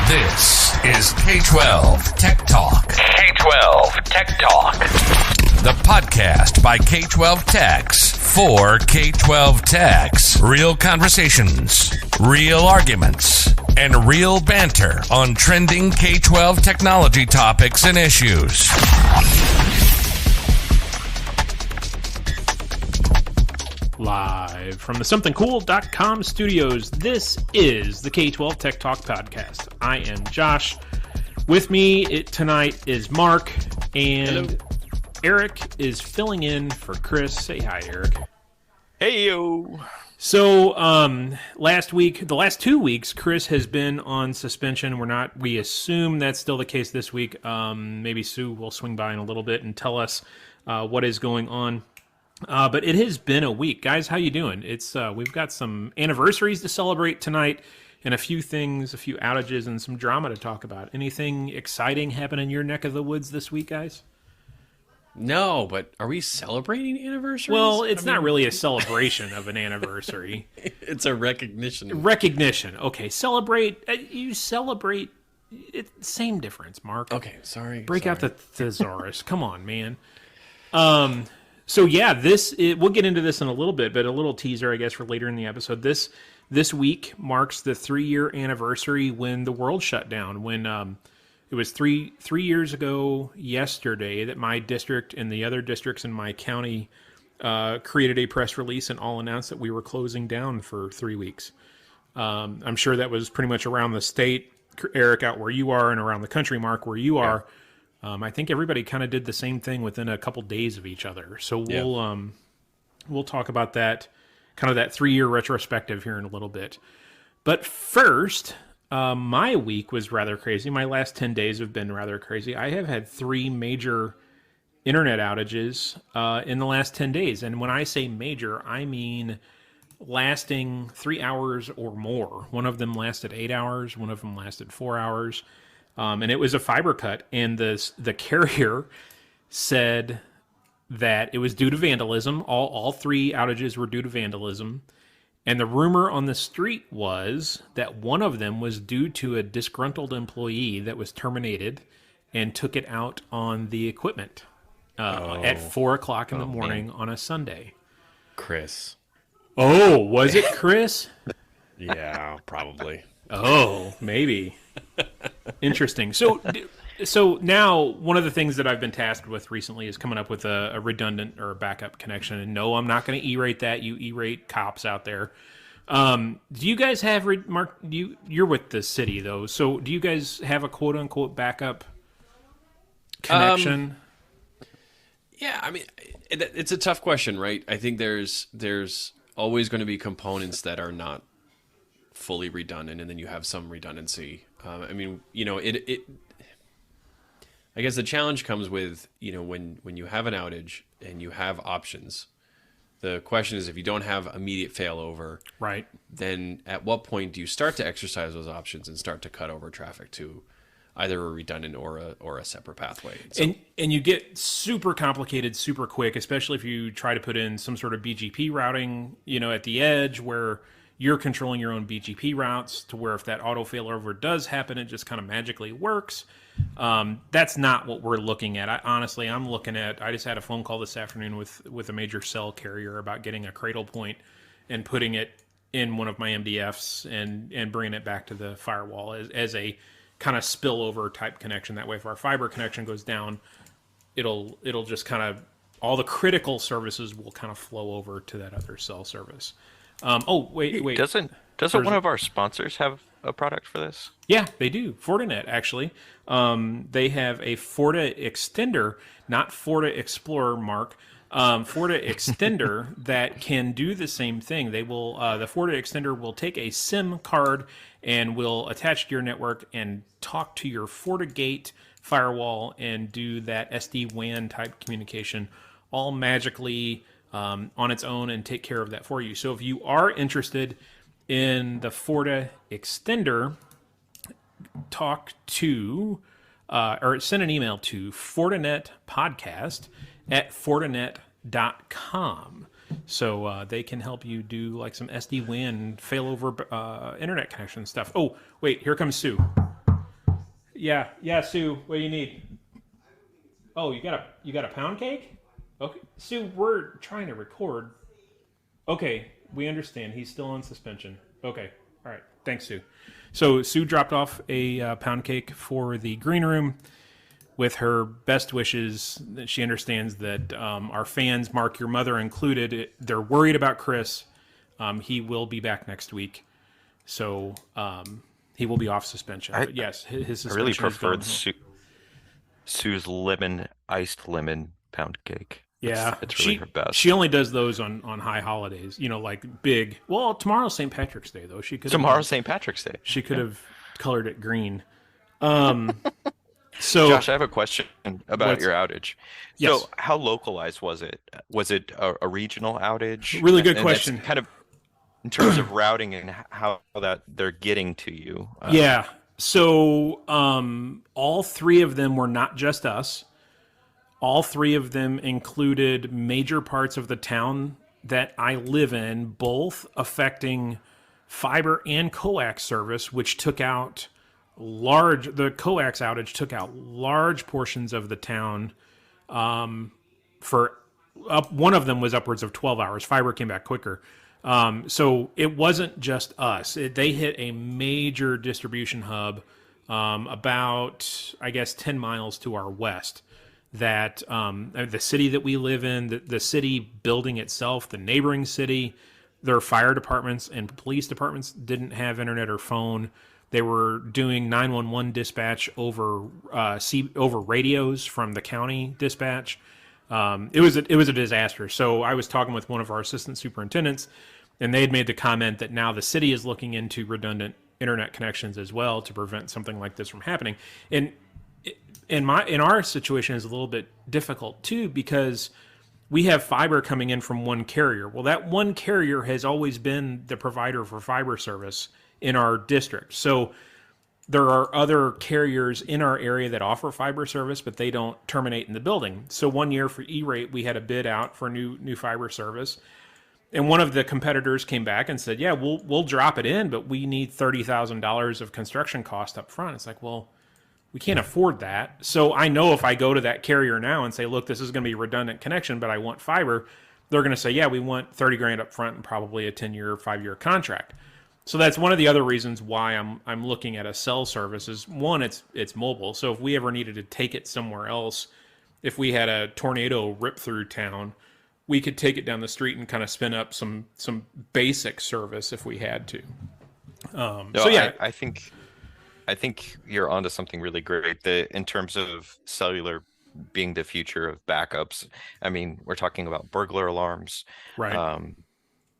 This is K12 Tech Talk. K12 Tech Talk. The podcast by K12 Techs for K12 Techs. Real conversations, real arguments, and real banter on trending K12 technology topics and issues. Live from the somethingcool.com studios, this is the K12 Tech Talk podcast. I am Josh. With me tonight is Mark, and hello. Eric is filling in for Chris. Say hi, Eric. Hey, yo. So, the last 2 weeks, Chris has been on suspension. We assume that's still the case this week. Maybe Sue will swing by in a little bit and tell us what is going on. But it has been a week. Guys, how you doing? We've got some anniversaries to celebrate tonight and a few outages and some drama to talk about. Anything exciting happen in your neck of the woods this week, guys? No, but are we celebrating anniversaries? Well, it's not really a celebration of an anniversary. It's a recognition. Recognition. Okay, celebrate. You celebrate. Same difference, Mark. Okay, sorry. Break out the thesaurus. Come on, man. So yeah, we'll get into this in a little bit, but a little teaser, I guess, for later in the episode. This week marks the 3-year anniversary when the world shut down. When it was three years ago yesterday that my district and the other districts in my county created a press release and all announced that we were closing down for 3 weeks. I'm sure that was pretty much around the state, Eric, out where you are, and around the country, Mark, where you are. I think everybody kind of did the same thing within a couple days of each other. So we'll talk about that, kind of that 3-year retrospective here in a little bit. But first, my week was rather crazy. My last 10 days have been rather crazy. I have had 3 major internet outages in the last 10 days. And when I say major, I mean lasting 3 hours or more. One of them lasted 8 hours. One of them lasted 4 hours. And it was a fiber cut, and the carrier said that it was due to vandalism. All 3 outages were due to vandalism. And the rumor on the street was that one of them was due to a disgruntled employee that was terminated and took it out on the equipment at 4 o'clock in the morning on a Sunday. Chris. Oh, was it Chris? Yeah, probably. Oh, maybe. Interesting. So now one of the things that I've been tasked with recently is coming up with a redundant or a backup connection. And no, I'm not going to E-rate that. You E-rate cops out there. Do you guys have, Mark, you're with the city though. So do you guys have a quote unquote backup connection? Yeah, I mean, it's a tough question, right? I think there's always going to be components that are not fully redundant, and then you have some redundancy. I mean, I guess the challenge comes with, when you have an outage and you have options, the question is, if you don't have immediate failover, right, then at what point do you start to exercise those options and start to cut over traffic to either a redundant or a separate pathway? So, and you get super complicated super quick, especially if you try to put in some sort of BGP routing, at the edge where you're controlling your own BGP routes to where if that auto failover does happen, it just kind of magically works. That's not what we're looking at. I just had a phone call this afternoon with a major cell carrier about getting a cradle point and putting it in one of my MDFs and bringing it back to the firewall as a kind of spillover type connection. That way, if our fiber connection goes down, it'll just kind of, all the critical services will kind of flow over to that other cell service. Wait. Doesn't one of our sponsors have a product for this? Yeah, they do. Fortinet, actually. They have a Forta extender, not Forta Explorer, Mark. Forta extender that can do the same thing. They will, the Forta extender will take a SIM card and will attach to your network and talk to your FortiGate firewall and do that SD-WAN type communication all magically on its own and take care of that for you. So if you are interested in the Forta extender, talk to or send an email to fortinetpodcast@fortinet.com. So they can help you do like some SD-WAN failover internet connection stuff. Oh, wait, here comes Sue. Yeah, Sue, what do you need? Oh, you got a pound cake? Okay, Sue, we're trying to record. Okay, we understand. He's still on suspension. Okay, all right. Thanks, Sue. So Sue dropped off a pound cake for the green room with her best wishes. She understands that our fans, Mark, your mother included, they're worried about Chris. He will be back next week, so he will be off suspension. But yes, his suspension I really is preferred gone. Sue's iced lemon pound cake. Yeah, It's really her best. she only does those on high holidays. Like big. Well, tomorrow's St. Patrick's Day though. Tomorrow's St. Patrick's Day. She could have colored it green. So Josh, I have a question about your outage. Yes. So, how localized was it? Was it a regional outage? Really good And that's question. kind of in terms of routing and how that they're getting to you. Yeah. So all three of them were not just us. All three of them included major parts of the town that I live in, both affecting fiber and coax service, which took out the coax outage took out large portions of the town one of them was upwards of 12 hours. Fiber came back quicker. So it wasn't just us. They hit a major distribution hub about, I guess, 10 miles to our west. That the city that we live in, the city building itself, the neighboring city, their fire departments and police departments didn't have internet or phone. They were doing 911 dispatch over radios from the county dispatch. It was a disaster. So I was talking with one of our assistant superintendents, and they had made the comment that now the city is looking into redundant internet connections as well to prevent something like this from happening. And in our situation is a little bit difficult too, because we have fiber coming in from one carrier. Well, that one carrier has always been the provider for fiber service in our district. So there are other carriers in our area that offer fiber service, but they don't terminate in the building. So one year for E-Rate, we had a bid out for new fiber service. And one of the competitors came back and said, yeah, we'll drop it in, but we need $30,000 of construction cost up front. It's like, well, we can't afford that. So I know if I go to that carrier now and say, look, this is going to be a redundant connection, but I want fiber, they're going to say, yeah, we want 30 grand up front and probably a 10-year, 5-year contract. So that's one of the other reasons why I'm looking at a cell service is, one, it's mobile. So if we ever needed to take it somewhere else, if we had a tornado rip through town, we could take it down the street and kind of spin up some basic service if we had to. So yeah, I think you're onto something really great. In terms of cellular being the future of backups. I mean, we're talking about burglar alarms, right.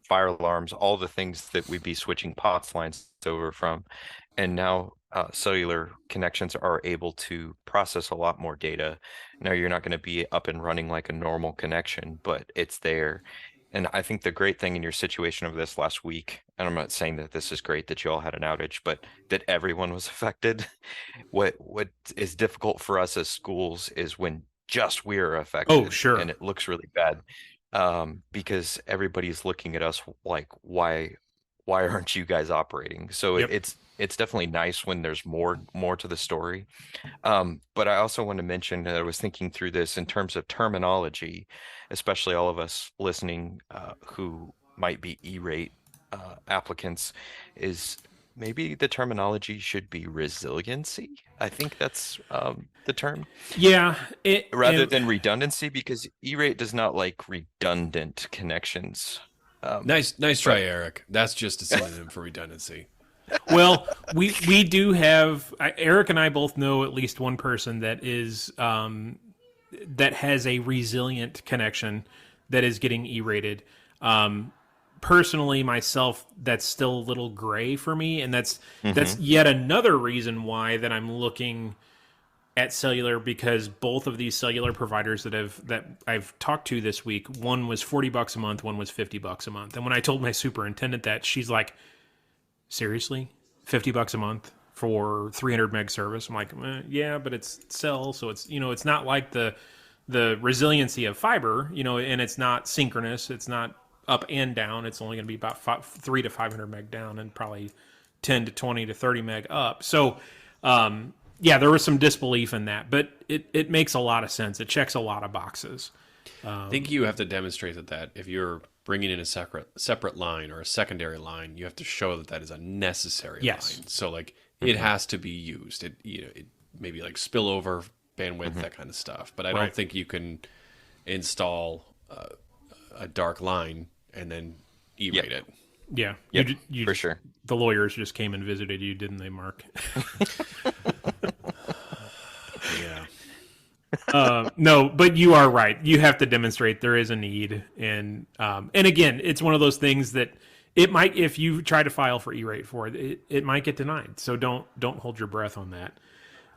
Fire alarms, all the things that we'd be switching POTS lines over from. And now cellular connections are able to process a lot more data. Now you're not going to be up and running like a normal connection, but it's there. And I think the great thing in your situation of this last week, and I'm not saying that this is great that you all had an outage, but that everyone was affected. What is difficult for us as schools is when just we're affected. Oh, sure. And it looks really bad. Because everybody's looking at us like, why aren't you guys operating? So Yep. it's definitely nice when there's more to the story. But I also want to mention that I was thinking through this in terms of terminology, especially all of us listening who might be E-rate applicants, is maybe the terminology should be resiliency. I think that's the term. Yeah. Rather than redundancy, because E-rate does not like redundant connections. Nice try, Eric. That's just a synonym for redundancy. Well, we do have, Eric and I both know at least one person that is that has a resilient connection that is getting E-rated. Personally, myself, that's still a little gray for me, and that's yet another reason why that I'm looking at cellular, because both of these cellular providers that I've talked to this week, one was $40 a month, one was $50 a month. And when I told my superintendent that, she's like, seriously, $50 a month for 300 meg service? I'm like, yeah, but it's cell, so it's, it's not like the resiliency of fiber, and it's not synchronous, it's not up and down. It's only going to be about 300 to 500 meg down and probably 10 to 20 to 30 meg up. So yeah, there was some disbelief in that, but it makes a lot of sense. It checks a lot of boxes. I think you have to demonstrate that if you're bringing in a separate line or a secondary line, you have to show that is a necessary Yes. line. So like it has to be used. It maybe like spillover bandwidth, that kind of stuff. But I don't think you can install a dark line and then E-rate it. Yeah, for sure. The lawyers just came and visited you, didn't they, Mark? Yeah. No, but you are right. You have to demonstrate there is a need, and again, it's one of those things that it might, if you try to file for E-rate for it, it might get denied. So don't hold your breath on that.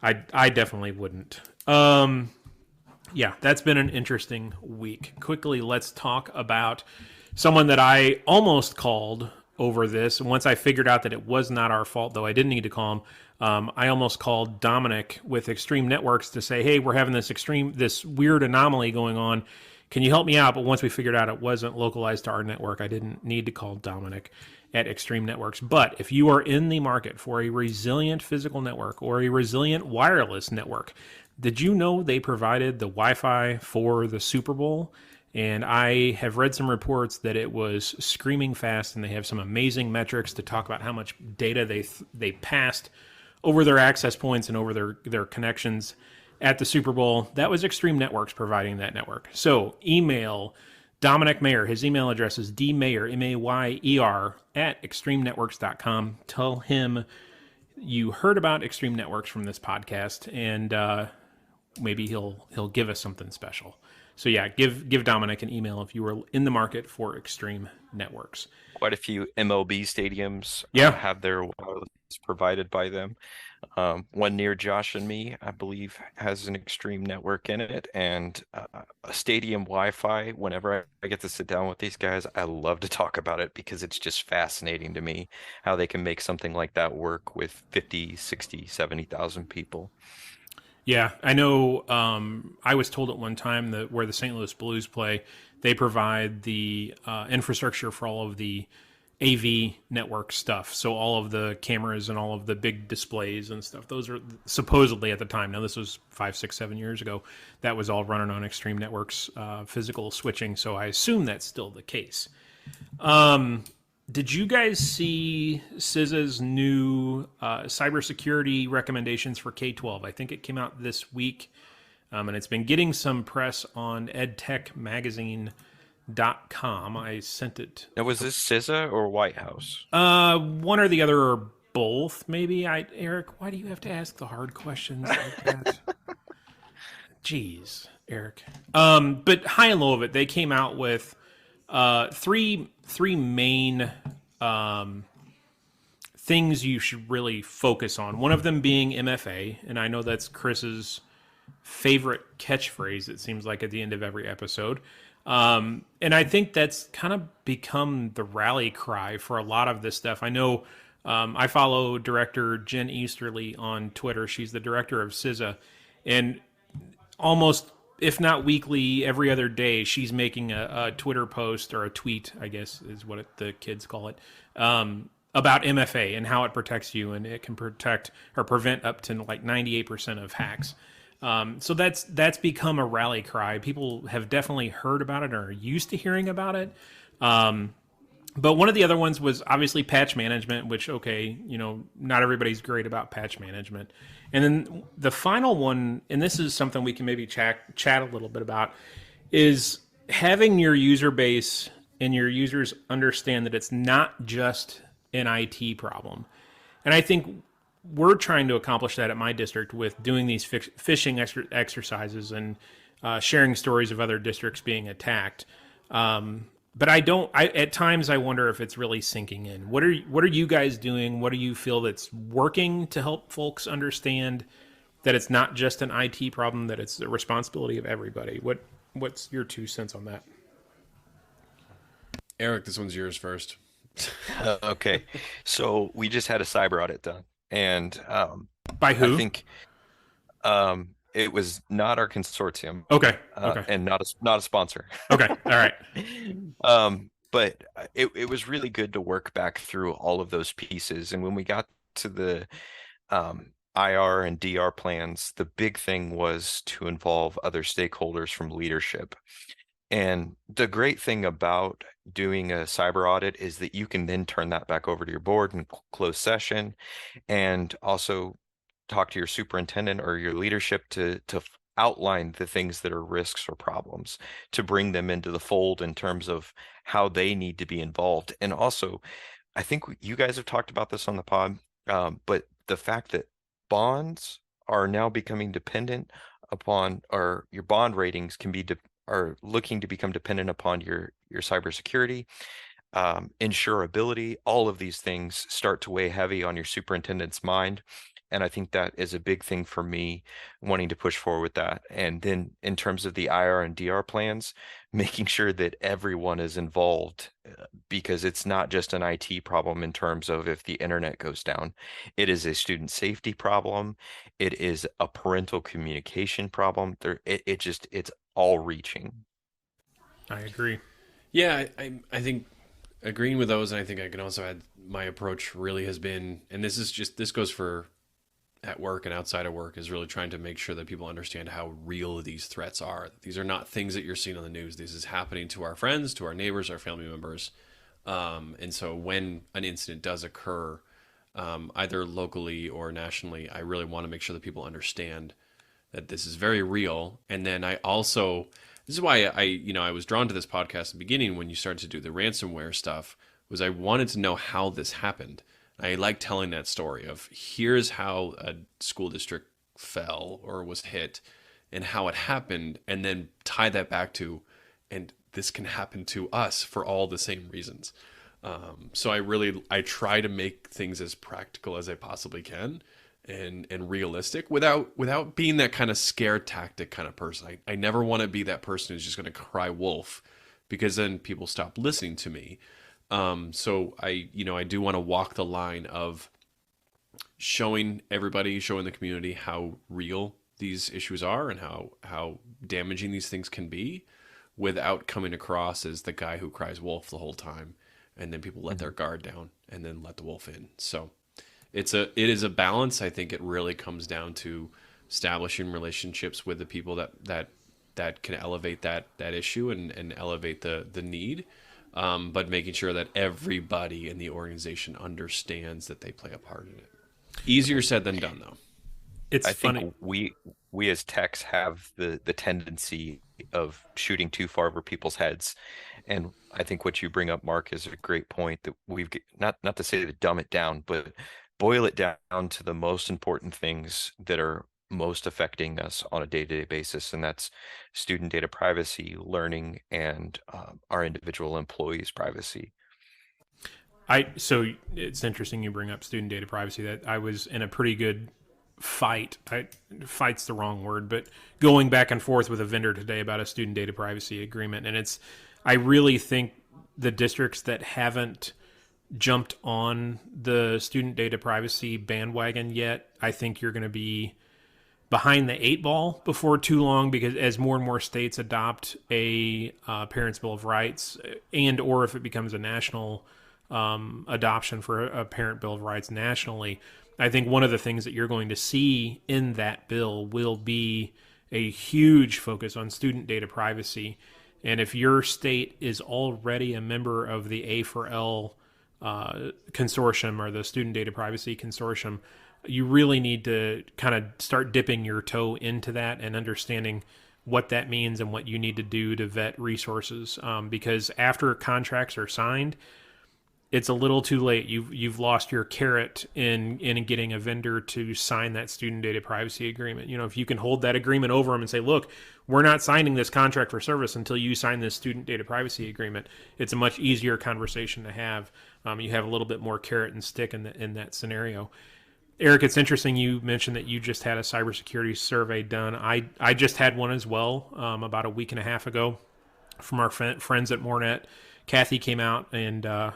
I definitely wouldn't. Yeah, that's been an interesting week. Quickly, let's talk about someone that I almost called over this. And once I figured out that it was not our fault, though I didn't need to call him, I almost called Dominic with Extreme Networks to say, hey, we're having this weird anomaly going on. Can you help me out? But once we figured out it wasn't localized to our network, I didn't need to call Dominic at Extreme Networks. But if you are in the market for a resilient physical network or a resilient wireless network, did you know they provided the Wi-Fi for the Super Bowl? And I have read some reports that it was screaming fast, and they have some amazing metrics to talk about how much data they passed over their access points and over their connections at the Super Bowl. That was Extreme Networks providing that network. So email Dominic Mayer. His email address is dmayer, M-A-Y-E-R, at extremenetworks.com. Tell him you heard about Extreme Networks from this podcast, and maybe he'll give us something special. So yeah, give Dominic an email if you were in the market for Extreme Networks. Quite a few MLB stadiums have their wireless provided by them. One near Josh and me, I believe, has an Extreme network in it, and a stadium Wi-Fi. Whenever I get to sit down with these guys, I love to talk about it because it's just fascinating to me how they can make something like that work with 50, 60, 70,000 people. Yeah, I know. I was told at one time that where the St. Louis Blues play, they provide the infrastructure for all of the AV network stuff. So all of the cameras and all of the big displays and stuff. Those are supposedly at the time. Now this was 5, 6, 7 years ago. That was all running on Extreme Networks physical switching. So I assume that's still the case. Did you guys see CISA's new cybersecurity recommendations for K12? I think it came out this week, and it's been getting some press on edtechmagazine.com. I sent it. Now, was this CISA or White House? One or the other, or both, maybe. Eric, why do you have to ask the hard questions like that? Jeez, Eric. But high and low of it, they came out with three main things you should really focus on. One of them being MFA, and I know that's Chris's favorite catchphrase, it seems like, at the end of every episode. And I think that's kind of become the rally cry for a lot of this stuff. I know I follow director Jen Easterly on Twitter. She's the director of CISA, and almost, if not weekly, every other day, she's making a Twitter post, or a tweet, I guess is what the kids call it, about MFA and how it protects you, and it can protect or prevent up to like 98% of hacks. So that's become a rally cry. People have definitely heard about it or are used to hearing about it. But one of the other ones was obviously patch management, which, okay, not everybody's great about patch management. And then the final one, and this is something we can maybe chat a little bit about, is having your user base and your users understand that it's not just an IT problem. And I think we're trying to accomplish that at my district with doing these phishing exercises and sharing stories of other districts being attacked. But at times I wonder if it's really sinking in. What are you guys doing? What do you feel that's working to help folks understand that it's not just an IT problem, that it's the responsibility of everybody? What's your 2 cents on that? Eric, this one's yours first. Okay. So we just had a cyber audit done, and by who? I think it was not our consortium. Okay. And not a sponsor. Okay. All right. But it was really good to work back through all of those pieces. And when we got to the IR and DR plans, the big thing was to involve other stakeholders from leadership. And the great thing about doing a cyber audit is that you can then turn that back over to your board in closed session, and also talk to your superintendent or your leadership to outline the things that are risks or problems, to bring them into the fold in terms of how they need to be involved. And also, I think you guys have talked about this on the pod, but the fact that bonds are now becoming dependent upon, or your bond ratings can be are looking to become dependent upon your cybersecurity, insurability. All of these things start to weigh heavy on your superintendent's mind. And I think that is a big thing for me, wanting to push forward with that. And then in terms of the IR and DR plans, making sure that everyone is involved, because it's not just an IT problem in terms of if the internet goes down. It is a student safety problem. It is a parental communication problem. It's all reaching. I agree. Yeah, I think agreeing with those, and I think I can also add, my approach really has been, and this goes for at work and outside of work, is really trying to make sure that people understand how real these threats are. These are not things that you're seeing on the news. This is happening to our friends, to our neighbors, our family members. And so when an incident does occur, either locally or nationally, I really want to make sure that people understand that this is very real. And then I also, this is why I was drawn to this podcast at the beginning when you started to do the ransomware stuff, was I wanted to know how this happened. I like telling that story of here's how a school district fell or was hit and how it happened, and then tie that back to, and this can happen to us for all the same reasons. So I try to make things as practical as I possibly can and realistic without being that kind of scare tactic kind of person. I never want to be that person who's just going to cry wolf, because then people stop listening to me. So I do want to walk the line of showing the community how real these issues are and how damaging these things can be, without coming across as the guy who cries wolf the whole time, and then people let their guard down and then let the wolf in. So it is a balance. I think it really comes down to establishing relationships with the people that can elevate that issue and elevate the need. But making sure that everybody in the organization understands that they play a part in it. Easier said than done, though. It's funny. Think we as techs have the tendency of shooting too far over people's heads, and I think what you bring up, Mark, is a great point, that we've not to say to dumb it down, but boil it down to the most important things that are most affecting us on a day-to-day basis, and that's student data privacy, learning, and our individual employees' privacy. So it's interesting you bring up student data privacy. That I was in a pretty good fight. Fight's the wrong word, but going back and forth with a vendor today about a student data privacy agreement, and I really think the districts that haven't jumped on the student data privacy bandwagon yet, I think you're going to be behind the 8 ball before too long, because as more and more states adopt a Parents' Bill of Rights, and or if it becomes a national adoption for a Parent Bill of Rights nationally, I think one of the things that you're going to see in that bill will be a huge focus on student data privacy. And if your state is already a member of the A4L consortium, or the Student Data Privacy Consortium, you really need to kind of start dipping your toe into that and understanding what that means and what you need to do to vet resources. Because after contracts are signed, it's a little too late. You've lost your carrot in getting a vendor to sign that student data privacy agreement. If you can hold that agreement over them and say, look, we're not signing this contract for service until you sign this student data privacy agreement, it's a much easier conversation to have. You have a little bit more carrot and stick in that scenario. Eric, it's interesting you mentioned that you just had a cybersecurity survey done. I just had one as well about a week and a half ago from our friends at Mornet. Kathy came out, and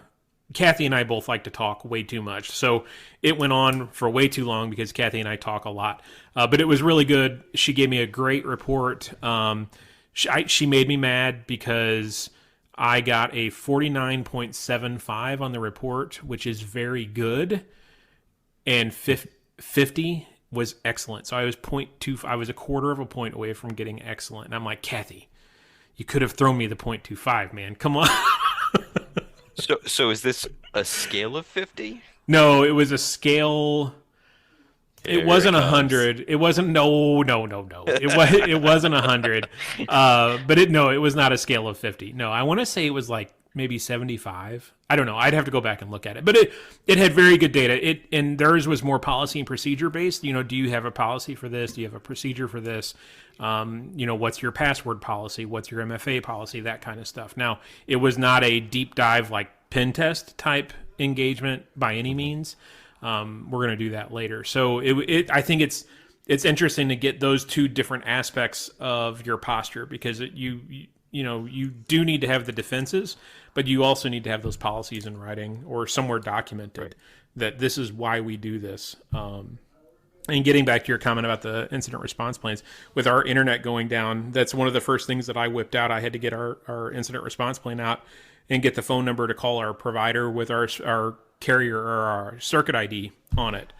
Kathy and I both like to talk way too much. So it went on for way too long because Kathy and I talk a lot. But it was really good. She gave me a great report. She made me mad because I got a 49.75 on the report, which is very good. And 50 was excellent. So I was 0.2. I was a quarter of a point away from getting excellent. And I'm like, Kathy, you could have thrown me the 0.25, man. Come on. So is this a scale of 50? No, it was a scale. It wasn't 100. It wasn't. No. It wasn't 100. But it was not a scale of 50. No, I want to say it was like maybe 75. I don't know. I'd have to go back and look at it. But it had very good data. And theirs was more policy and procedure based. You know, do you have a policy for this? Do you have a procedure for this? What's your password policy? What's your MFA policy? That kind of stuff. Now, it was not a deep dive like pen test type engagement by any means. We're going to do that later. So I think it's interesting to get those two different aspects of your posture, because you do need to have the defenses, but you also need to have those policies in writing or somewhere documented that this is why we do this. And getting back to your comment about the incident response plans, with our internet going down, that's one of the first things that I whipped out. I had to get our incident response plan out and get the phone number to call our provider with our carrier or our circuit ID on it.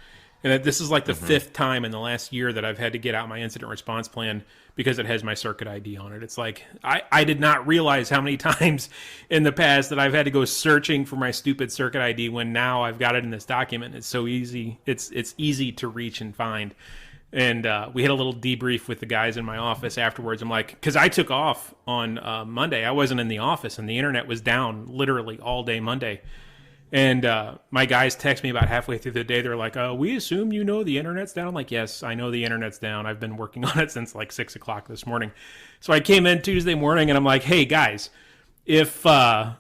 And this is like the fifth time in the last year that I've had to get out my incident response plan because it has my circuit ID on it. It's like, I did not realize how many times in the past that I've had to go searching for my stupid circuit ID when now I've got it in this document. It's so easy. It's easy to reach and find. And we had a little debrief with the guys in my office afterwards. I'm like, because I took off on Monday. I wasn't in the office and the internet was down literally all day Monday. And my guys text me about halfway through the day. They're like, we assume the internet's down. I'm like, yes, I know the internet's down. I've been working on it since like 6 o'clock this morning. So I came in Tuesday morning and I'm like, hey, guys, if I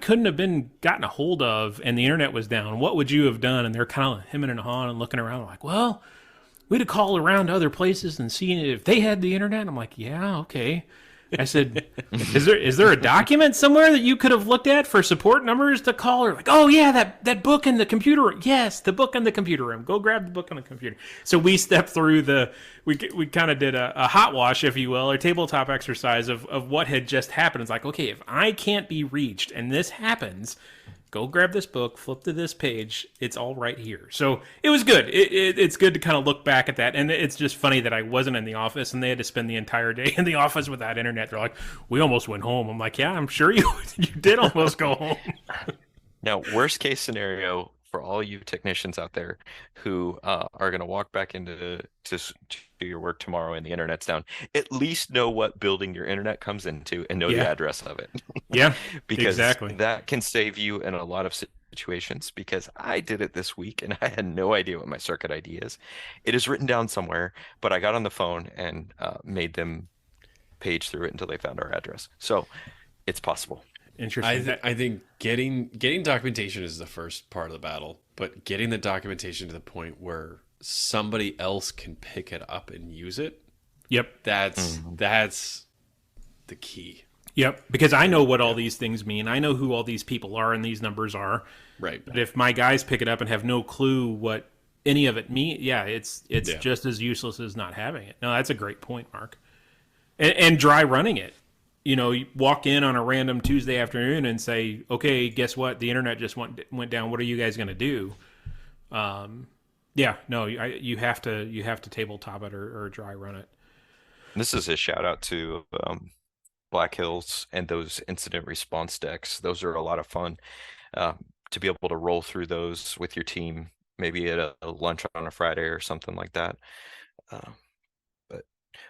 couldn't have been gotten a hold of and the internet was down, what would you have done? And they're kind of hemming and hawing and looking around. I'm like, well, we'd have called around to other places and seen if they had the internet. I'm like, yeah, okay. I said, is there a document somewhere that you could have looked at for support numbers to call? Or like, oh yeah, that book in the computer room. Yes, the book in the computer room. Go grab the book on the computer. So we stepped through we kind of did a hot wash, if you will, or tabletop exercise of what had just happened. It's like, okay, if I can't be reached and this happens, go grab this book, flip to this page. It's all right here. So it was good. It's good to kind of look back at that. And it's just funny that I wasn't in the office and they had to spend the entire day in the office without internet. They're like, we almost went home. I'm like, yeah, I'm sure you did almost go home. Now, worst case scenario for all you technicians out there who are going to walk back into your work tomorrow and the internet's down, at least know what building your internet comes into and know the address of it. Yeah, because exactly. that can save you in a lot of situations, because I did it this week and I had no idea what my circuit ID is. It is written down somewhere, but I got on the phone and made them page through it until they found our address. So it's possible. Interesting. I think getting documentation is the first part of the battle, but getting the documentation to the point where somebody else can pick it up and use it. Yep. That's the key. Yep. Because I know what all these things mean. I know who all these people are and these numbers are. Right. But if my guys pick it up and have no clue what any of it means, it's just as useless as not having it. No, that's a great point, Mark. And dry running it. You walk in on a random Tuesday afternoon and say, okay, guess what? The internet just went down. What are you guys going to do? You have to tabletop it or dry run it. This is a shout out to Black Hills and those incident response decks. Those are a lot of fun to be able to roll through those with your team, maybe at a lunch on a Friday or something like that. But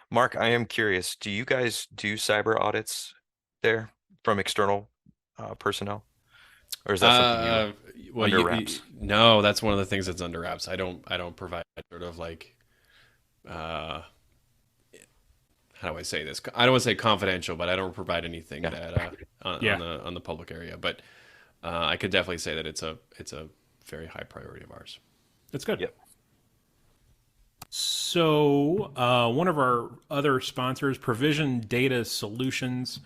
Mark, I am curious, do you guys do cyber audits there from external personnel? Or is that something under wraps? No, that's one of the things that's under wraps. I don't provide sort of like how do I say this? I don't want to say confidential, but I don't provide anything that on the public area. But I could definitely say that it's a very high priority of ours. That's good. Yep. So one of our other sponsors, Provision Data Solutions,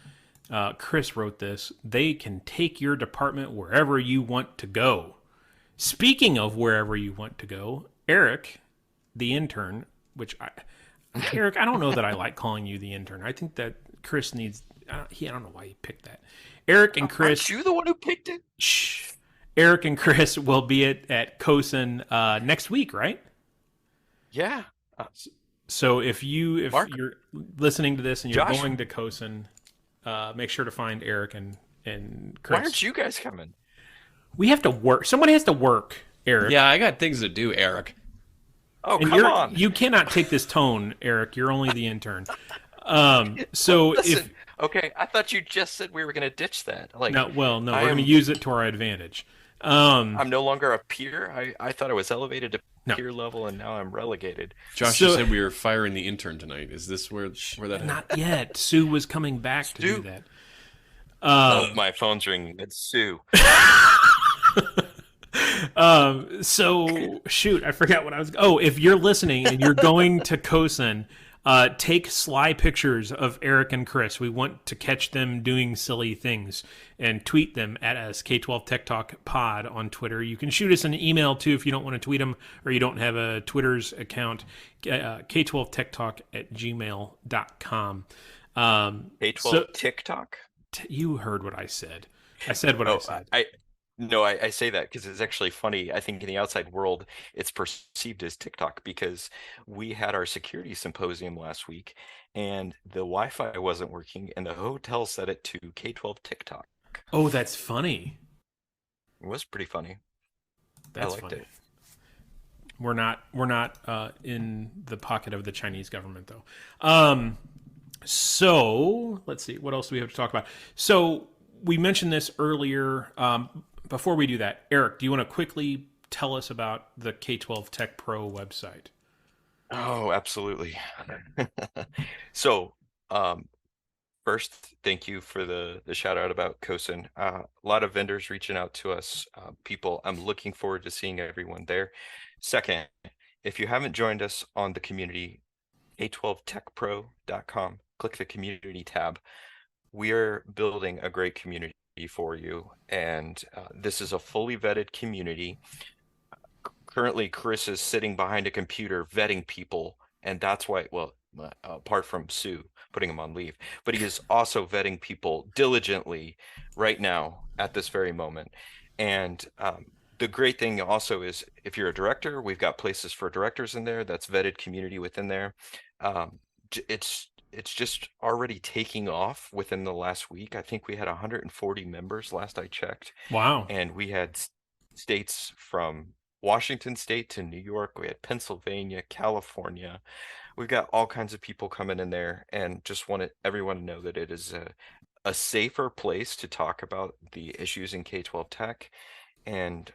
Chris wrote this. They can take your department wherever you want to go. Speaking of wherever you want to go, Eric, the intern, Eric, I don't know that I like calling you the intern. I think that Chris needs, I don't know why he picked that. Eric and Chris. Aren't you the one who picked it? Shh. Eric and Chris will be at COSIN next week, right? Yeah. So if Mark, you're listening to this and you're Josh, going to COSIN, make sure to find Eric and why Chris. aren't you guys coming? We have to work. Somebody has to work, Eric. Yeah, I got things to do, Eric. Oh, And come on. you cannot take this tone, Eric. You're only the intern. So Listen, okay, I thought you just said we were going to ditch that. Like, no, I we're going to am, use it to our advantage. Um, I'm no longer a peer. I thought I was elevated to no. peer level, and now I'm relegated. Josh, So- you said we were firing the intern tonight. Is this where that happened? Not yet. Sue was coming back to do Sue? that. Oh, my phone's ringing. It's Sue. So shoot, I forgot what I was. Oh, if you're listening and you're going to COSIN, take sly pictures of Eric and Chris. We want to catch them doing silly things and tweet them at us, K12 Tech Talk Pod on Twitter. You can shoot us an email too if you don't want to tweet them or you don't have a Twitter's account, K12TechTalk@gmail.com. K12 TikTok? You heard what I said. I said what I said. No, I say that because it's actually funny. I think in the outside world, it's perceived as TikTok because we had our security symposium last week and the Wi-Fi wasn't working and the hotel set it to K12 TikTok. Oh, that's funny. It was pretty funny. That's I liked funny. it. We're not in the pocket of the Chinese government though. So let's see, what else do we have to talk about? So we mentioned this earlier. Before we do that, Eric, do you want to quickly tell us about the K12 Tech Pro website? Oh, absolutely. So, first, thank you for the shout out about COSIN. A lot of vendors reaching out to us, people. I'm looking forward to seeing everyone there. Second, if you haven't joined us on the community, k12techpro.com, click the community tab. We are building a great community for you, and this is a fully vetted community. Currently, Chris is sitting behind a computer vetting people, and that's why, well, apart from Sue putting him on leave, but he is also vetting people diligently right now at this very moment. And the great thing also is if you're a director, we've got places for directors in there. That's vetted community within there. It's just already taking off within the last week. I think we had 140 members last I checked. Wow. And we had states from Washington State to New York. We had Pennsylvania, California. We've got all kinds of people coming in there, and just wanted everyone to know that it is a safer place to talk about the issues in K-12 tech. And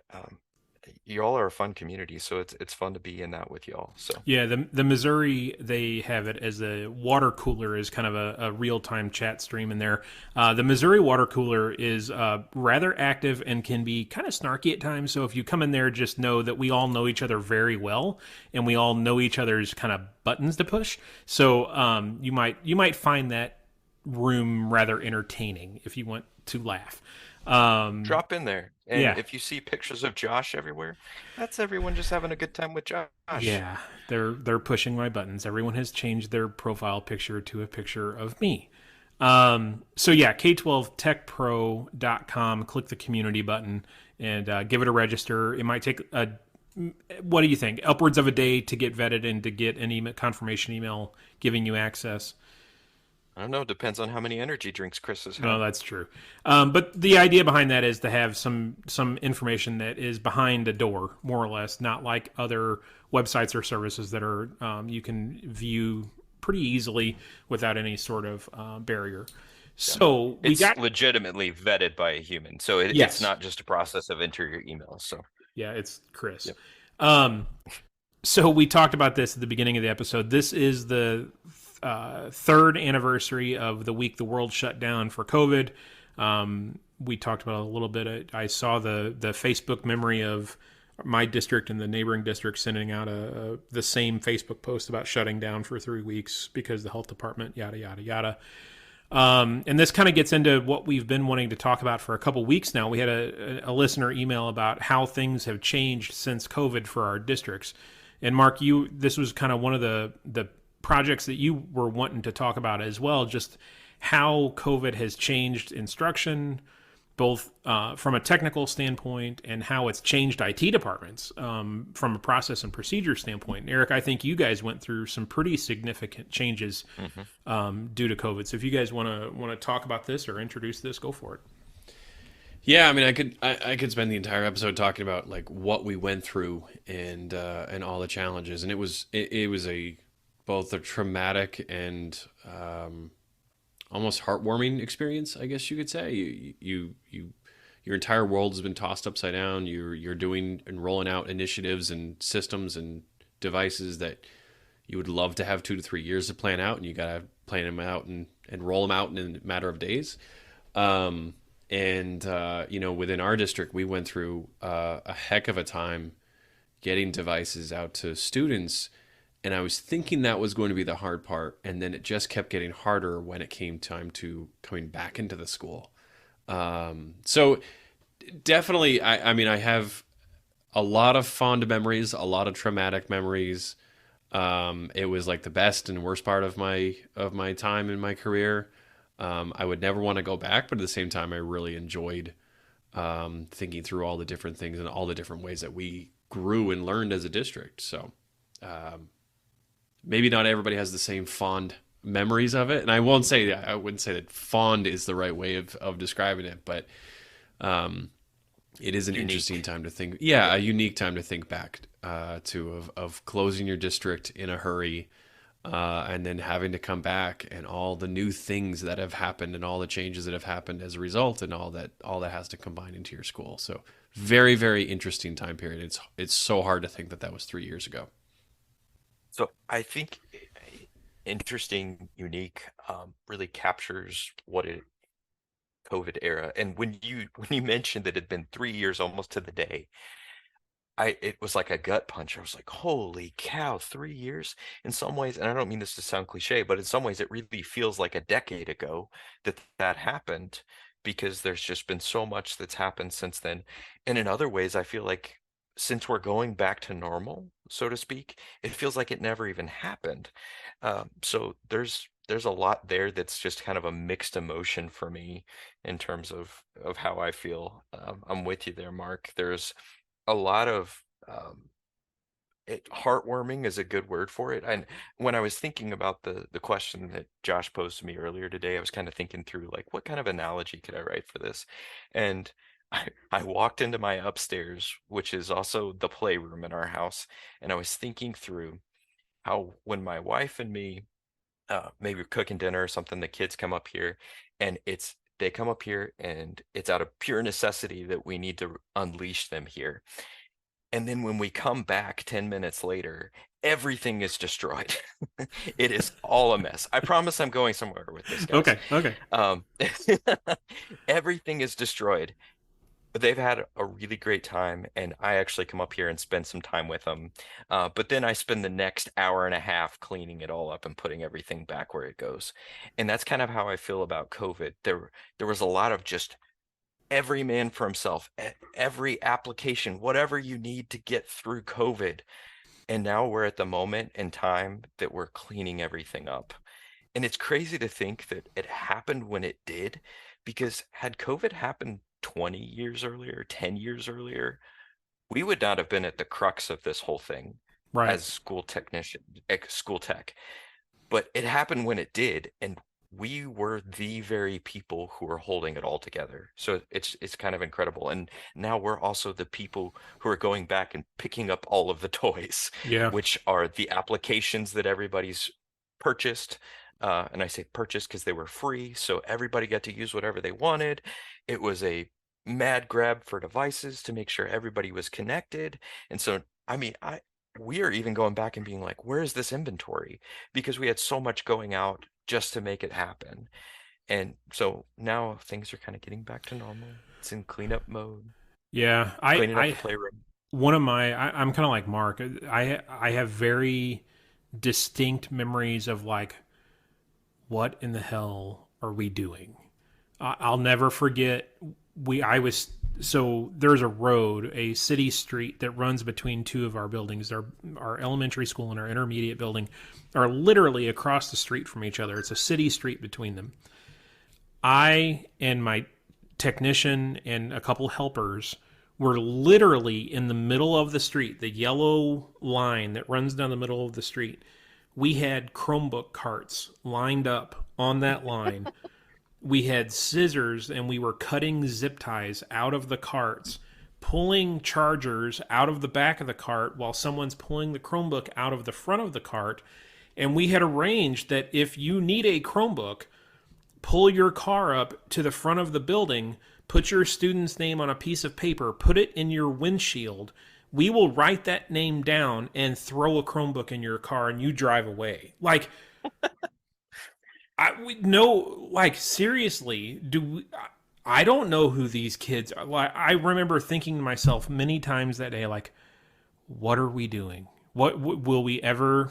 y'all are a fun community, so it's fun to be in that with y'all. So yeah, the Missouri, they have it as a water cooler, is kind of a real-time chat stream in there. The Missouri water cooler is rather active and can be kind of snarky at times. So if you come in there, just know that we all know each other very well, and we all know each other's kind of buttons to push. So you might find that room rather entertaining if you want to laugh. drop in there. And yeah. if you see pictures of Josh everywhere, that's everyone just having a good time with Josh. Yeah, they're pushing my buttons. Everyone has changed their profile picture to a picture of me. So yeah, K12techpro.com, click the community button and give it a register. It might take what do you think? Upwards of a day to get vetted and to get an email, confirmation email giving you access. I don't know. Depends on how many energy drinks Chris has had. No, that's true. But the idea behind that is to have some information that is behind a door, more or less, not like other websites or services that are you can view pretty easily without any sort of barrier. So it's legitimately vetted by a human. So yes. It's not just a process of enter your email. So yeah, it's Chris. Yep. So we talked about this at the beginning of the episode. This is the third anniversary of the week the world shut down for COVID. We talked about it a little bit. I saw the Facebook memory of my district and the neighboring district sending out the same Facebook post about shutting down for 3 weeks because the health department, yada, yada, yada. And this kind of gets into what we've been wanting to talk about for a couple weeks now. We had a listener email about how things have changed since COVID for our districts. And Mark, this was kind of one of the projects that you were wanting to talk about as well, just how COVID has changed instruction, both from a technical standpoint and how it's changed IT departments from a process and procedure standpoint. Eric, I think you guys went through some pretty significant changes due to COVID. So if you guys want to talk about this or introduce this, go for it. Yeah, I mean, I could spend the entire episode talking about like what we went through and all the challenges, and it was both a traumatic and almost heartwarming experience, I guess you could say. Your entire world has been tossed upside down. You're doing and rolling out initiatives and systems and devices that you would love to have 2 to 3 years to plan out, and you got to plan them out and roll them out in a matter of days. Within our district, we went through a heck of a time getting devices out to students. And I was thinking that was going to be the hard part. And then it just kept getting harder when it came time to coming back into the school. So definitely, I have a lot of fond memories, a lot of traumatic memories. It was like the best and worst part of my time in my career. I would never want to go back, but at the same time, I really enjoyed thinking through all the different things and all the different ways that we grew and learned as a district. So maybe not everybody has the same fond memories of it. And I wouldn't say that fond is the right way of describing it, but it is an interesting time to think. Yeah, a unique time to think back of closing your district in a hurry. And then having to come back and all the new things that have happened and all the changes that have happened as a result and all that has to combine into your school. So very, very interesting time period. It's so hard to think that was 3 years ago. So I think interesting, unique, really captures what it COVID era. And when you mentioned that it had been 3 years almost to the day, it was like a gut punch. I was like, holy cow, 3 years in some ways. And I don't mean this to sound cliche, but in some ways it really feels like a decade ago that happened, because there's just been so much that's happened since then. And in other ways, I feel like since we're going back to normal, so to speak, it feels like it never even happened. So there's a lot there that's just kind of a mixed emotion for me in terms of how I feel. I'm with you there, Mark. There's a lot of heartwarming is a good word for it. And when I was thinking about the question that Josh posed to me earlier today, I was kind of thinking through like, what kind of analogy could I write for this? And I walked into my upstairs, which is also the playroom in our house, and I was thinking through how when my wife and me maybe we're cooking dinner or something, the kids come up here, and they come up here and it's out of pure necessity that we need to unleash them here. And then when we come back 10 minutes later, everything is destroyed. It is all a mess. I promise I'm going somewhere with this, guys. Okay. Everything is destroyed. But they've had a really great time, and I actually come up here and spend some time with them. But then I spend the next hour and a half cleaning it all up and putting everything back where it goes. And that's kind of how I feel about COVID. There was a lot of just every man for himself, every application, whatever you need to get through COVID. And now we're at the moment in time that we're cleaning everything up. And it's crazy to think that it happened when it did, because had COVID happened 20 years earlier, 10 years earlier, we would not have been at the crux of this whole thing as school tech. But it happened when it did, and we were the very people who are holding it all together. So it's kind of incredible. And now we're also the people who are going back and picking up all of the toys, which are the applications that everybody's purchased. And I say purchased because they were free, so everybody got to use whatever they wanted. It was a mad grab for devices to make sure everybody was connected. And so, I mean, we are even going back and being like, where is this inventory? Because we had so much going out just to make it happen. And so now things are kind of getting back to normal. It's in cleanup mode. Yeah, cleaning up the playroom. I'm kind of like Mark. I have very distinct memories of like, what in the hell are we doing? I'll never forget. There's a road, a city street that runs between two of our buildings. Our elementary school and our intermediate building are literally across the street from each other. It's a city street between them. I and my technician and a couple helpers were literally in the middle of the street, the yellow line that runs down the middle of the street. We had Chromebook carts lined up on that line. We had scissors and we were cutting zip ties out of the carts, pulling chargers out of the back of the cart while someone's pulling the Chromebook out of the front of the cart. And we had arranged that if you need a Chromebook, pull your car up to the front of the building, put your student's name on a piece of paper, put it in your windshield. We will write that name down and throw a Chromebook in your car and you drive away. Like, seriously, I don't know who these kids are. Like, I remember thinking to myself many times that day, like, what are we doing? What will we ever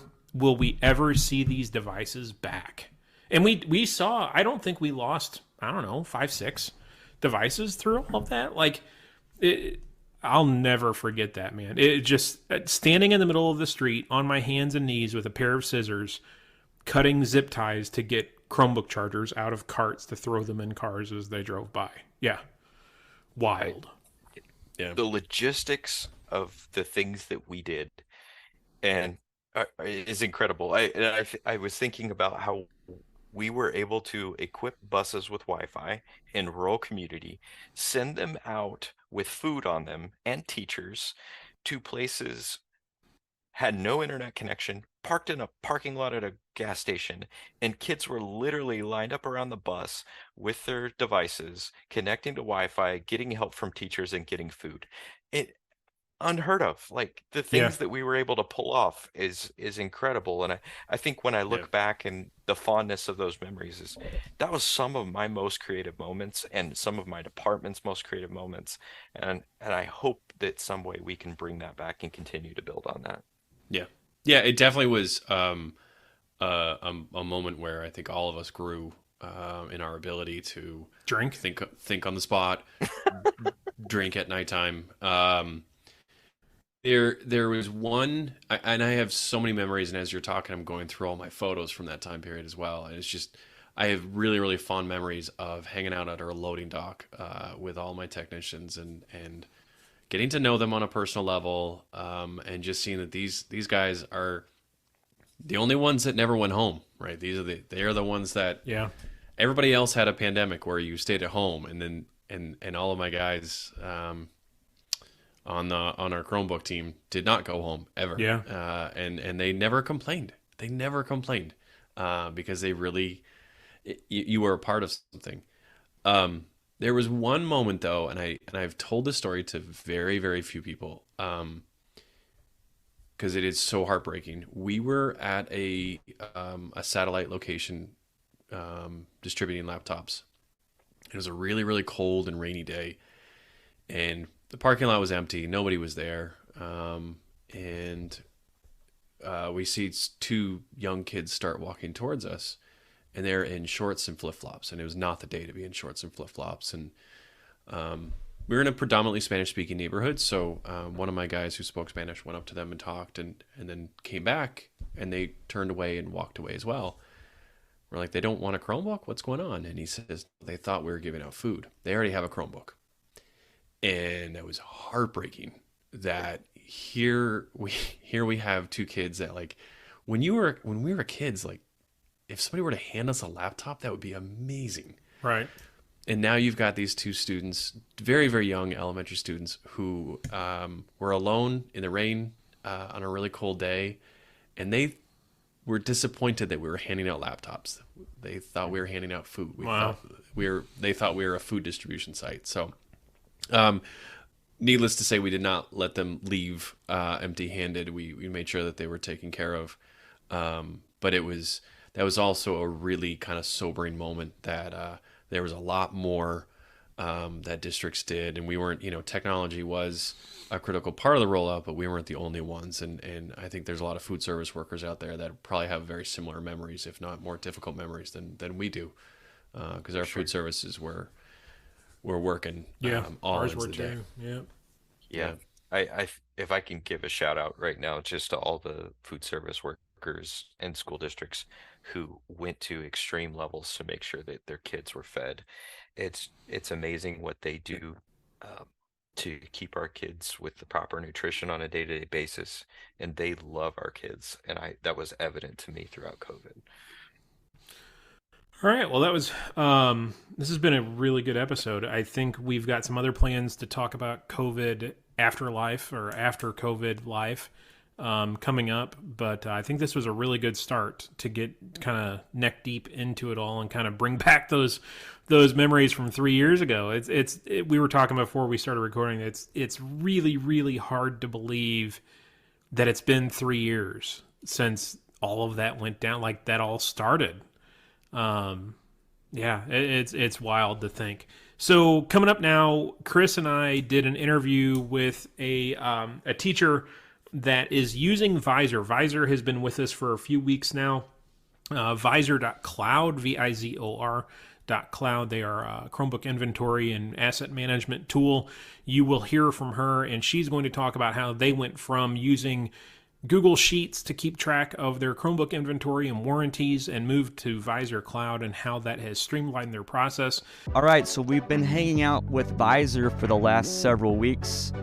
see these devices back? And we saw, I don't think we lost, I don't know, 5, 6 devices through all of that. Like, I'll never forget that, man. It just, standing in the middle of the street on my hands and knees with a pair of scissors, cutting zip ties to get Chromebook chargers out of carts to throw them in cars as they drove by. Yeah. Wild. Yeah. The logistics of the things that we did and is incredible. I was thinking about how we were able to equip buses with Wi-Fi in rural community, send them out with food on them and teachers to places had no internet connection, parked in a parking lot at a gas station, and kids were literally lined up around the bus with their devices, connecting to Wi-Fi, getting help from teachers, and getting food. It unheard of. Like, the things that we were able to pull off is incredible. And I think when I look back and the fondness of those memories is that was some of my most creative moments and some of my department's most creative moments. And I hope that some way we can bring that back and continue to build on that. Yeah. Yeah, it definitely was a moment where I think all of us grew in our ability to think on the spot, drink at nighttime. There was one, and I have so many memories, and as you're talking, I'm going through all my photos from that time period as well. And it's just, I have really, really fond memories of hanging out at our loading dock with all my technicians and getting to know them on a personal level, and just seeing that these guys are the only ones that never went home, right? They are the ones that everybody else had a pandemic where you stayed at home, and then and all of my guys on our Chromebook team did not go home ever. And they never complained. They never complained because they really, you were a part of something. There was one moment though, and I've told this story to very, very few people, because it is so heartbreaking. We were at a satellite location distributing laptops. It was a really, really cold and rainy day, and the parking lot was empty. Nobody was there, and we see 2 young kids start walking towards us. And they're in shorts and flip-flops, and it was not the day to be in shorts and flip-flops. And we were in a predominantly Spanish-speaking neighborhood, so one of my guys who spoke Spanish went up to them and talked, and then came back, and they turned away and walked away as well. We're like, they don't want a Chromebook? What's going on? And he says, they thought we were giving out food. They already have a Chromebook. And it was heartbreaking that here we have 2 kids that, like, when we were kids, like, if somebody were to hand us a laptop, that would be amazing. Right. And now you've got these 2 students, very, very young elementary students, who were alone in the rain on a really cold day. And they were disappointed that we were handing out laptops. They thought we were handing out food. They thought we were a food distribution site. So, needless to say, we did not let them leave empty-handed. We made sure that they were taken care of. But that was also a really kind of sobering moment that there was a lot more that districts did, and we weren't, technology was a critical part of the rollout, but we weren't the only ones. And I think there's a lot of food service workers out there that probably have very similar memories, if not more difficult memories than we do, because our food services were working all ours ends were of the day. too. Yeah. I if I can give a shout out right now just to all the food service workers workers in school districts who went to extreme levels to make sure that their kids were fed. It's amazing what they do um, to keep our kids with the proper nutrition on a day-to-day basis, and they love our kids, and I that was evident to me throughout COVID. All right. Well, that was this has been a really good episode. I think we've got some other plans to talk about COVID afterlife or after COVID life coming up, but I think this was a really good start to get kind of neck deep into it all and kind of bring back those memories from 3 years ago. We were talking before we started recording. It's really, really hard to believe that it's been 3 years since all of that went down, like that all started. Yeah, it's wild to think. So coming up now, Chris and I did an interview with a teacher that is using Visor. Visor has been with us for a few weeks now. Visor.cloud, Vizor.cloud. They are a Chromebook inventory and asset management tool. You will hear from her, and she's going to talk about how they went from using Google Sheets to keep track of their Chromebook inventory and warranties and moved to Visor Cloud and how that has streamlined their process. All right, so we've been hanging out with Visor for the last several weeks.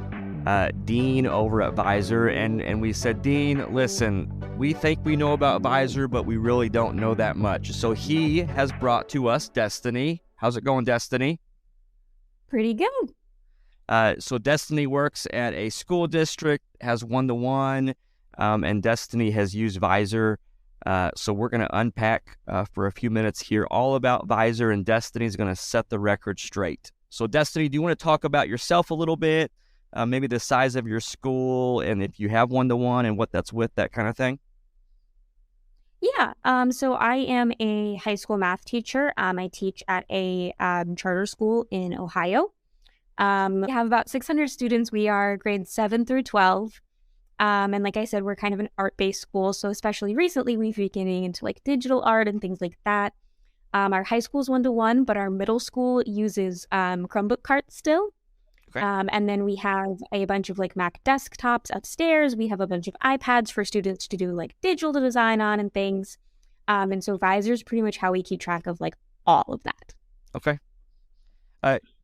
Dean over at Visor, and we said, Dean, listen, we think we know about Visor, but we really don't know that much. So he has brought to us Destiny. How's it going, Destiny? Pretty good. So Destiny works at a school district, has one-to-one, and Destiny has used Visor. So we're going to unpack for a few minutes here all about Visor, and Destiny's going to set the record straight. So Destiny, do you want to talk about yourself a little bit? Maybe the size of your school, and if you have one-to-one and what that's with, that kind of thing? Yeah. So I am a high school math teacher. I teach at a charter school in Ohio. We have about 600 students. We are grades 7 through 12. And like I said, we're kind of an art-based school. So especially recently, we've been getting into like digital art and things like that. Our high school is one-to-one, but our middle school uses Chromebook carts still. Okay. And then we have a bunch of like Mac desktops upstairs. We have a bunch of iPads for students to do like digital design on and things. And so Visor is pretty much how we keep track of like all of that. Okay.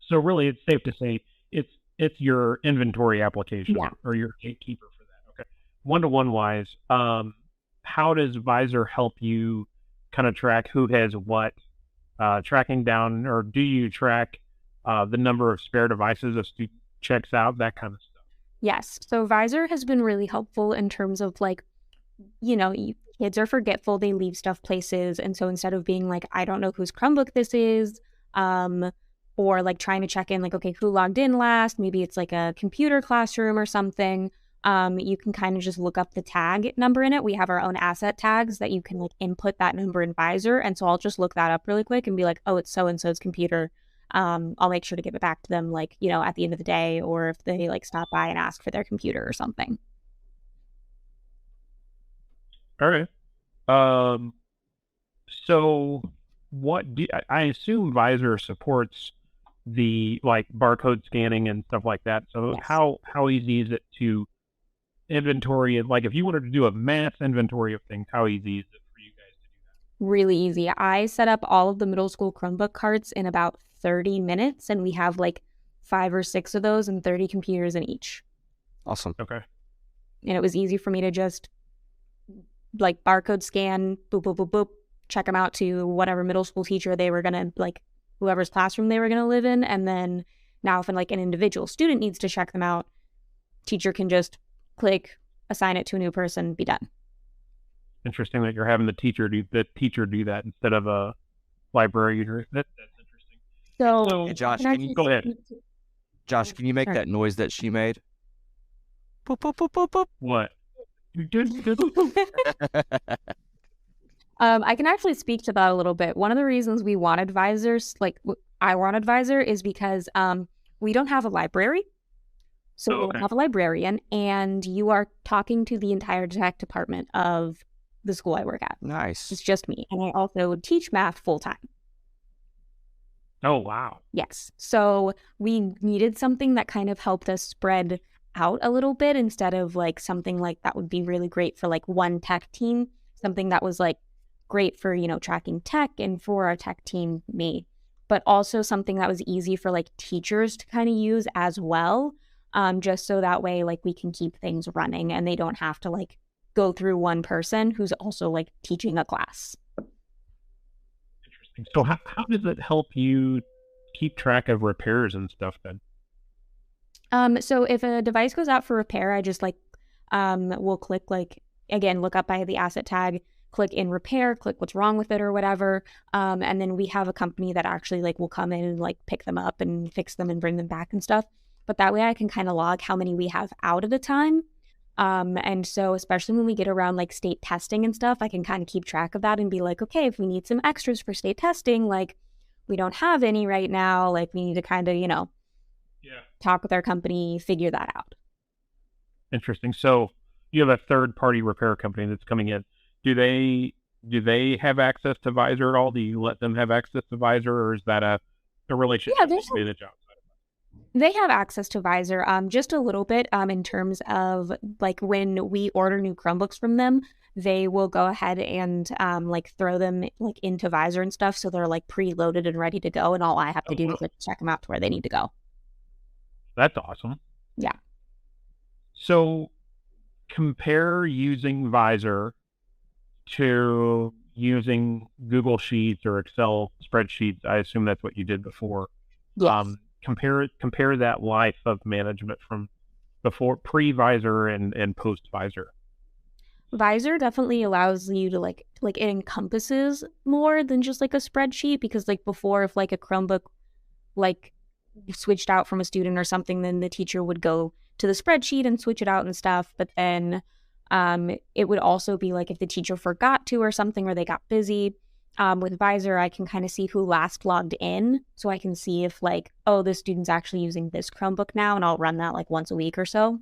So really, it's safe to say it's your inventory application or your gatekeeper for that. Okay. One-to-one wise, how does Visor help you kind of track who has what, tracking down, or do you track the number of spare devices a student checks out, that kind of stuff? Yes. So Visor has been really helpful in terms of like, kids are forgetful. They leave stuff places. And so instead of being like, I don't know whose Chromebook this is, or like trying to check in like, okay, who logged in last? Maybe it's like a computer classroom or something. You can kind of just look up the tag number in it. We have our own asset tags that you can like input that number in Visor. And so I'll just look that up really quick and be like, oh, it's so-and-so's computer. I'll make sure to give it back to them, like, at the end of the day, or if they like stop by and ask for their computer or something. All right. So what I assume Visor supports the like barcode scanning and stuff like that. So Yes. How easy is it to inventory? Like if you wanted to do a mass inventory of things, how easy is it for you guys to do that? Really easy. I set up all of the middle school Chromebook carts in about 30 minutes, and we have like 5 or 6 of those and 30 computers in each. Awesome. Okay. And it was easy for me to just like barcode scan, boop, boop, boop, boop, check them out to whatever middle school teacher they were going to, like whoever's classroom they were going to live in. And then now if like an individual student needs to check them out, teacher can just click, assign it to a new person, be done. Interesting that you're having the teacher do that instead of a librarian. That's interesting. So, Hey, Josh, can I can you just go ahead? speak to- Josh, can you make Sure. that noise that she made? Boop, boop, boop, boop, boop. What? I can actually speak to that a little bit. One of the reasons we wanted Visors, I wanted Visor, is because we don't have a library. So we Okay. don't have a librarian, and you are talking to the entire tech department of the school I work at. Nice. It's just me. And I also teach math full time. Oh, wow. Yes. So we needed something that kind of helped us spread out a little bit instead of like something like that would be really great for like one tech team. something that was like great for, tracking tech and for our tech team, me, but also something that was easy for like teachers to kind of use as well. Just so that way, like, we can keep things running and they don't have to like go through one person who's also like teaching a class. Interesting. So how does it help you keep track of repairs and stuff then? So if a device goes out for repair, I just like, we'll click like, again, look up by the asset tag, click in repair, click what's wrong with it or whatever. And then we have a company that actually like will come in and like pick them up and fix them and bring them back and stuff. But that way I can kind of log how many we have out at a time. And so especially when we get around like state testing and stuff, I can kind of keep track of that and be like, okay, if we need some extras for state testing, like we don't have any right now, like we need to kind of, talk with our company, figure that out. Interesting. So you have a third-party repair company that's coming in. Do they have access to Visor at all? Do you let them have access to Visor, or is that a relationship? Yeah, they have access to Visor, just a little bit, in terms of like when we order new Chromebooks from them, they will go ahead and like throw them like into Visor and stuff, so they're like preloaded and ready to go, and all I have to do is like check them out to where they need to go. That's awesome. Yeah. So compare using Visor to using Google Sheets or Excel spreadsheets. I assume that's what you did before. Yes. Compare that life of management from before, pre-Visor and post-Visor. Visor definitely allows you to like it encompasses more than just like a spreadsheet, because like before, if like a Chromebook like switched out from a student or something, then the teacher would go to the spreadsheet and switch it out and stuff. But then it would also be like if the teacher forgot to or something, or they got busy. With Visor, I can kind of see who last logged in, so I can see if like, oh, this student's actually using this Chromebook now, and I'll run that like once a week or so.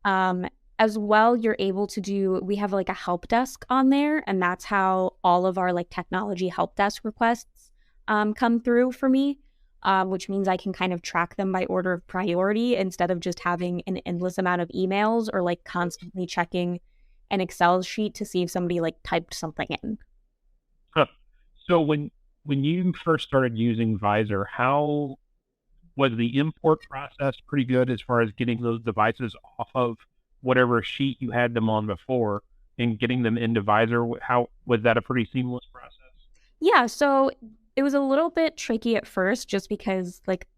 As well, you're able to we have like a help desk on there, and that's how all of our like technology help desk requests come through for me, which means I can kind of track them by order of priority instead of just having an endless amount of emails or like constantly checking an Excel sheet to see if somebody like typed something in. Huh. So when you first started using Visor, how was the import process pretty good as far as getting those devices off of whatever sheet you had them on before and getting them into Visor? How was that a pretty seamless process? Yeah, so it was a little bit tricky at first just because like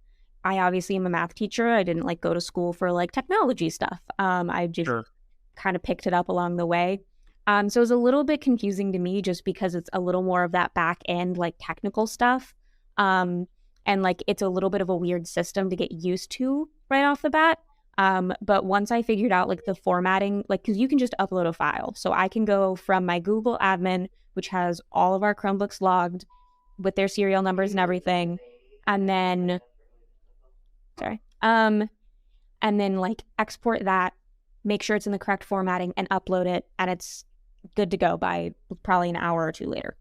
I obviously am a math teacher. I didn't like go to school for like technology stuff. I just kind of picked it up along the way. So it was a little bit confusing to me just because it's a little more of that back end like technical stuff. And like it's a little bit of a weird system to get used to right off the bat. But once I figured out like the formatting, like, because you can just upload a file. So I can go from my Google admin, which has all of our Chromebooks logged with their serial numbers and everything. And then, and then like export that, make sure it's in the correct formatting and upload it. And it's good to go by probably an hour or two later.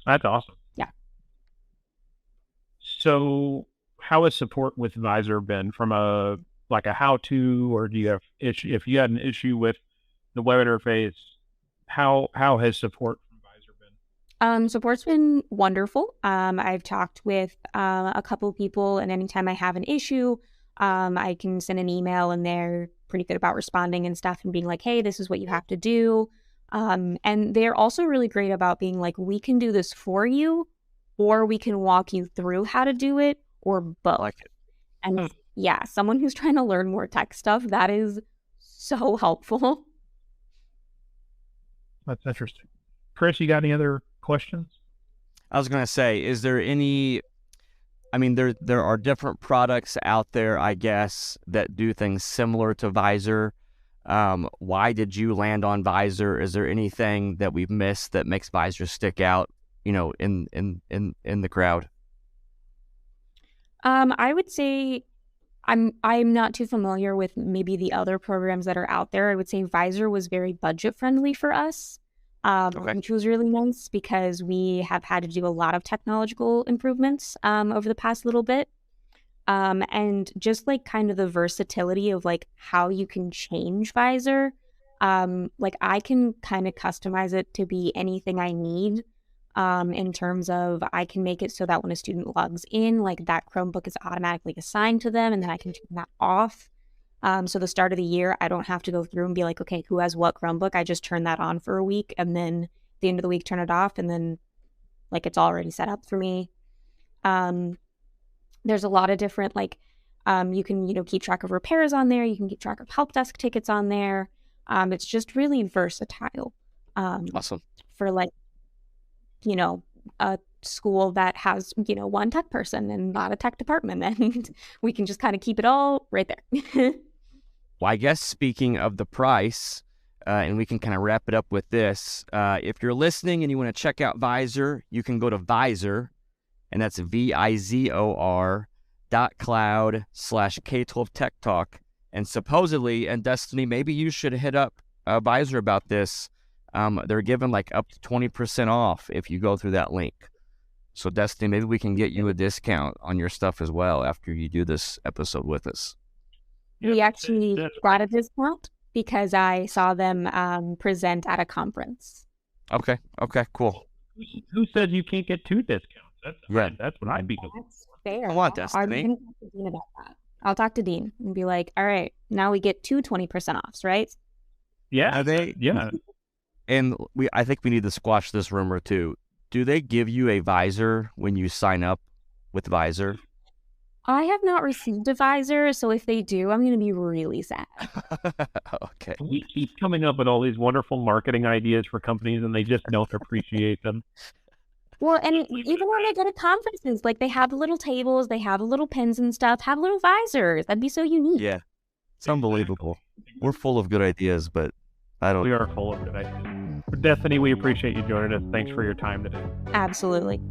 That's awesome. Yeah. So how has support with Visor been from a how-to, or do you have if you had an issue with the web interface, how has support from Visor been? Support's been wonderful. I've talked with a couple of people, and anytime I have an issue, I can send an email, and they're pretty good about responding and stuff and being like, hey, this is what you have to do. And they're also really great about being like, we can do this for you, or we can walk you through how to do it, or both. Like it. And yeah, someone who's trying to learn more tech stuff, that is so helpful. That's interesting. Chris, you got any other questions? I was going to say, is there any, I mean, there are different products out there, I guess, that do things similar to Visor. Why did you land on Visor? Is there anything that we've missed that makes Visor stick out, in the crowd? I would say I'm not too familiar with maybe the other programs that are out there. I would say Visor was very budget friendly for us, which was really nice because we have had to do a lot of technological improvements over the past little bit. And just like kind of the versatility of like how you can change Visor Like I can kind of customize it to be anything I need. In terms of I can make it so that when a student logs in, like that Chromebook is automatically assigned to them, and then I can turn that off. So the start of the year, I don't have to go through and be like, okay, who has what Chromebook? I just turn that on for a week, and then at the end of the week, turn it off, and then like it's already set up for me. There's a lot of different like you can keep track of repairs on there. You can keep track of help desk tickets on there. It's just really versatile. Awesome. For like a school that has one tech person and not a tech department, and we can just kind of keep it all right there. Well, I guess speaking of the price, and we can kind of wrap it up with this. If you're listening and you want to check out Visor, you can go to Visor, and that's VIZOR.cloud/K12 Tech Talk. And supposedly, and Destiny, maybe you should hit up Visor about this. They're giving like up to 20% off if you go through that link. So Destiny, maybe we can get you a discount on your stuff as well after you do this episode with us. We actually got a discount because I saw them present at a conference. Okay, cool. Who says you can't get 2 discounts? That's what I'd be doing. That's fair. I want Destiny. I'm going to talk to Dean about that. I'll talk to Dean and be like, all right, now we get 2 20% offs, right? Yeah. Yeah. And I think we need to squash this rumor too. Do they give you a Visor when you sign up with Visor? I have not received a Visor, so if they do, I'm going to be really sad. Okay. We keep coming up with all these wonderful marketing ideas for companies, and they just don't appreciate them. Well, and even when they go to conferences, like they have little tables, they have little pens and stuff, have little visors. That'd be so unique. Yeah. It's unbelievable. We're full of good ideas, but I don't... We are full of good ideas. Destiny, we appreciate you joining us. Thanks for your time today. Absolutely.